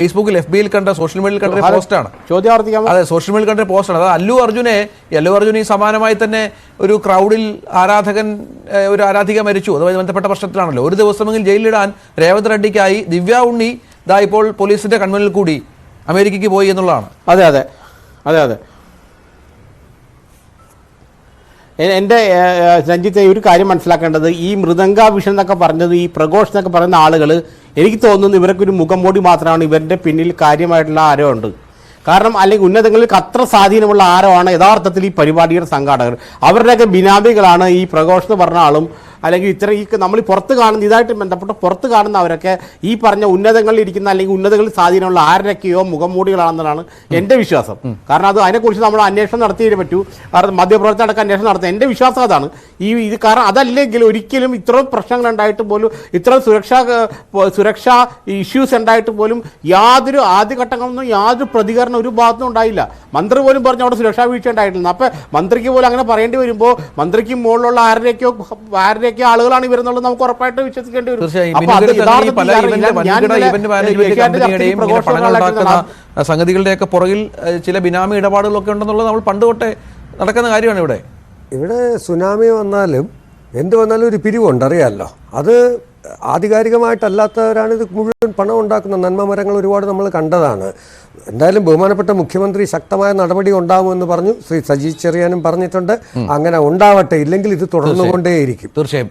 ഫേസ്ബുക്കിൽ FB കണ്ട social മീഡിയയിൽ കണ്ട പോസ്റ്റാണ്. അതെ, സോഷ്യൽ മീഡിയയിൽ കണ്ട പോസ്റ്റാണ്. അത് അല്ലു അർജുൻ ഈ സമാനമായി തന്നെ ഒരു ക്രൗഡിൽ ഒരു ആരാധിക മരിച്ചു, അതുമായി ബന്ധപ്പെട്ട പ്രശ്നത്തിലാണല്ലോ. ഒരു ദിവസമെങ്കിലും ജയിലിലിടാൻ രേവന്ത് റെഡ്ഡിക്കായി ദിവ്യ ഉണ്ണി ഇപ്പോൾ പോലീസിന്റെ കൺമുന്നിൽ കൂടി അമേരിക്കയ്ക്ക് പോയി എന്നുള്ളതാണ്. അതെ അതെ അതെ അതെ എൻ്റെ രഞ്ജിത്തെ ഒരു കാര്യം മനസ്സിലാക്കേണ്ടത്, ഈ മൃദംഗാഭിഷൻ എന്നൊക്കെ പറഞ്ഞത്, ഈ പ്രഘോഷ് എന്നൊക്കെ പറയുന്ന ആളുകൾ, എനിക്ക് തോന്നുന്നു ഇവർക്കൊരു മുഖംമൂടി മാത്രമാണ്. ഇവരുടെ പിന്നിൽ കാര്യമായിട്ടുള്ള ആരോ ഉണ്ട്. കാരണം അല്ലെങ്കിൽ ഉന്നതങ്ങളിൽ അത്ര സ്വാധീനമുള്ള ആരോ യഥാർത്ഥത്തിൽ ഈ പരിപാടിയുടെ സംഘാടകർ. അവരുടെയൊക്കെ ബിനാമികളാണ് ഈ പ്രഘോഷ് എന്ന് പറഞ്ഞ ആളും അല്ലെങ്കിൽ ഈ നമ്മൾ പുറത്ത് കാണുന്ന ഇതായിട്ട് ബന്ധപ്പെട്ട് പുറത്ത് കാണുന്നവരൊക്കെ ഈ പറഞ്ഞ ഉന്നതങ്ങളിൽ ഇരിക്കുന്ന അല്ലെങ്കിൽ ഉന്നതങ്ങളിൽ സ്വാധീനമുള്ള ആരുടെയൊക്കെയോ മുഖംമൂടികളാണെന്നാണ് എൻ്റെ വിശ്വാസം. കാരണം അതിനെക്കുറിച്ച് നമ്മൾ അന്വേഷണം നടത്തിയേ പറ്റൂ. കാരണം മധ്യപ്രവർത്തനം അടക്കം അന്വേഷണം നടത്തുക എൻ്റെ വിശ്വാസം അതാണ്. ഇത് കാരണം അതല്ലെങ്കിൽ ഒരിക്കലും ഇത്രയും പ്രശ്നങ്ങൾ ഉണ്ടായിട്ട് പോലും, ഇത്രയും സുരക്ഷാ ഇഷ്യൂസ് ഉണ്ടായിട്ട് പോലും യാതൊരു ആദ്യഘട്ടങ്ങളൊന്നും യാതൊരു പ്രതികരണം ഒരു ഭാഗത്തും ഉണ്ടായില്ല. മന്ത്രി പോലും പറഞ്ഞു അവിടെ സുരക്ഷാ വീഴ്ച ഉണ്ടായിട്ടില്ല. അപ്പം മന്ത്രിക്ക് പോലും അങ്ങനെ പറയേണ്ടി വരുമ്പോൾ മന്ത്രിക്ക് മുകളിലുള്ള ആരുടെയൊക്കെ ആളുകളാണ് ഇവരെന്നുള്ളത് നമുക്ക് ഉറപ്പായിട്ട് വിശ്വസിക്കേണ്ടി വരും. സംഗതികളുടെയൊക്കെ പുറകിൽ ചില ബിനാമി ഇടപാടുകളൊക്കെ ഉണ്ടെന്നുള്ളത് നമ്മൾ പണ്ട് തൊട്ടേ നടക്കുന്ന കാര്യമാണ്. ഇവിടെ സുനാമി വന്നാലും എന്ത് വന്നാലും ഒരു പിരിവുണ്ട്, അറിയാമല്ലോ. അത് ആധികാരികമായിട്ടല്ലാത്തവരാണ് ഇത് മുഴുവൻ പണം ഉണ്ടാക്കുന്ന നന്മ മരങ്ങൾ ഒരുപാട് നമ്മൾ കണ്ടതാണ്. എന്തായാലും ബഹുമാനപ്പെട്ട മുഖ്യമന്ത്രി ശക്തമായ നടപടി ഉണ്ടാകുമെന്ന് പറഞ്ഞു. ശ്രീ സജി ചെറിയാനും പറഞ്ഞിട്ടുണ്ട്. അങ്ങനെ ഉണ്ടാവട്ടെ, ഇല്ലെങ്കിൽ ഇത് തുടർന്നുകൊണ്ടേയിരിക്കും. തീർച്ചയായും.